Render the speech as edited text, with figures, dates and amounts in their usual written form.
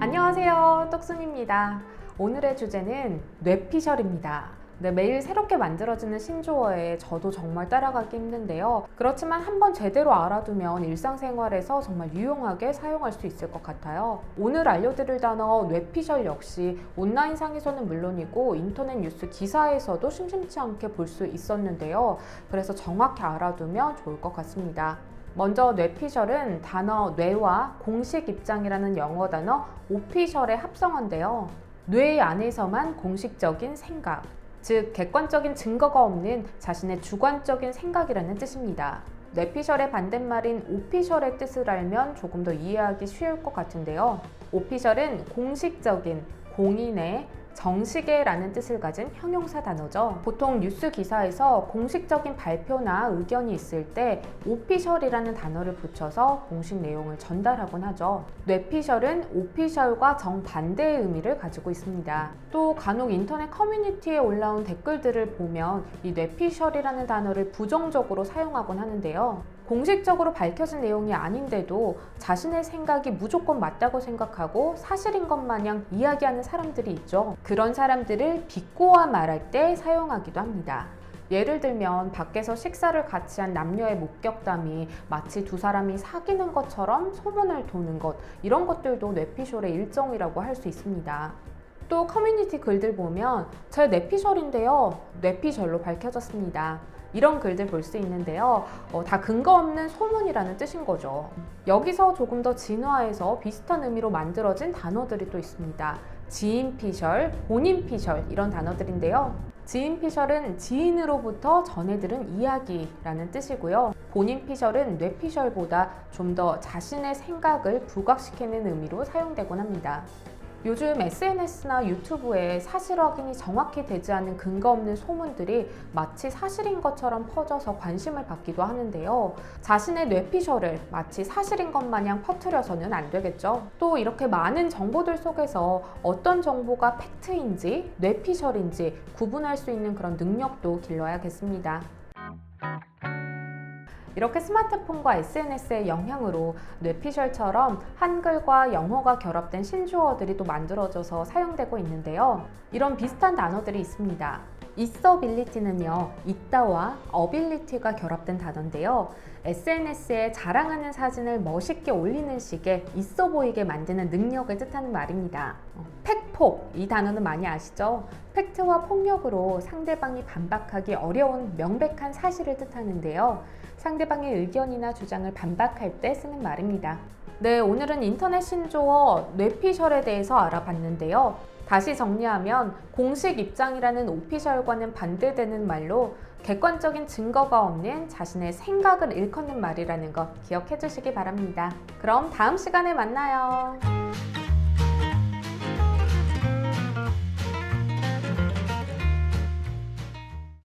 안녕하세요, 똑순입니다. 오늘의 주제는 뇌피셜입니다. 네, 매일 새롭게 만들어지는 신조어에 저도 정말 따라가기 힘든데요. 그렇지만 한번 제대로 알아두면 일상생활에서 정말 유용하게 사용할 수 있을 것 같아요. 오늘 알려드릴 단어 뇌피셜 역시 온라인상에서는 물론이고 인터넷 뉴스 기사에서도 심심치 않게 볼 수 있었는데요. 그래서 정확히 알아두면 좋을 것 같습니다. 먼저 뇌피셜은 단어 뇌와 공식 입장이라는 영어 단어 오피셜의 합성어인데요. 뇌 안에서만 공식적인 생각, 즉 객관적인 증거가 없는 자신의 주관적인 생각이라는 뜻입니다. 뇌피셜의 반대말인 오피셜의 뜻을 알면 조금 더 이해하기 쉬울 것 같은데요. 오피셜은 공식적인, 공인의, 정식의 라는 뜻을 가진 형용사 단어죠. 보통 뉴스 기사에서 공식적인 발표나 의견이 있을 때 오피셜이라는 단어를 붙여서 공식 내용을 전달하곤 하죠. 뇌피셜은 오피셜과 정반대의 의미를 가지고 있습니다. 또 간혹 인터넷 커뮤니티에 올라온 댓글들을 보면 이 뇌피셜이라는 단어를 부정적으로 사용하곤 하는데요. 공식적으로 밝혀진 내용이 아닌데도 자신의 생각이 무조건 맞다고 생각하고 사실인 것 마냥 이야기하는 사람들이 있죠. 그런 사람들을 비꼬아 말할 때 사용하기도 합니다. 예를 들면 밖에서 식사를 같이 한 남녀의 목격담이 마치 두 사람이 사귀는 것처럼 소문을 도는 것, 이런 것들도 뇌피셜의 일종이라고 할 수 있습니다. 또 커뮤니티 글들 보면 제 뇌피셜인데요, 뇌피셜로 밝혀졌습니다, 이런 글들 볼 수 있는데요. 다 근거 없는 소문이라는 뜻인 거죠. 여기서 조금 더 진화해서 비슷한 의미로 만들어진 단어들이 또 있습니다. 지인피셜, 본인피셜, 이런 단어들인데요. 지인피셜은 지인으로부터 전해 들은 이야기라는 뜻이고요. 본인피셜은 뇌피셜보다 좀 더 자신의 생각을 부각시키는 의미로 사용되곤 합니다. 요즘 SNS나 유튜브에 사실 확인이 정확히 되지 않은 근거 없는 소문들이 마치 사실인 것처럼 퍼져서 관심을 받기도 하는데요. 자신의 뇌피셜을 마치 사실인 것 마냥 퍼뜨려서는 안 되겠죠. 또 이렇게 많은 정보들 속에서 어떤 정보가 팩트인지 뇌피셜인지 구분할 수 있는 그런 능력도 길러야겠습니다. 이렇게 스마트폰과 SNS의 영향으로 뇌피셜처럼 한글과 영어가 결합된 신조어들이 또 만들어져서 사용되고 있는데요. 이런 비슷한 단어들이 있습니다. 있어빌리티는요, 있다와 어빌리티가 결합된 단어인데요. SNS에 자랑하는 사진을 멋있게 올리는 식의 있어 보이게 만드는 능력을 뜻하는 말입니다. 팩폭, 이 단어는 많이 아시죠? 팩트와 폭력으로 상대방이 반박하기 어려운 명백한 사실을 뜻하는데요. 상대방의 의견이나 주장을 반박할 때 쓰는 말입니다. 네, 오늘은 인터넷 신조어 뇌피셜에 대해서 알아봤는데요. 다시 정리하면 공식 입장이라는 오피셜과는 반대되는 말로 객관적인 증거가 없는 자신의 생각을 일컫는 말이라는 것 기억해 주시기 바랍니다. 그럼 다음 시간에 만나요.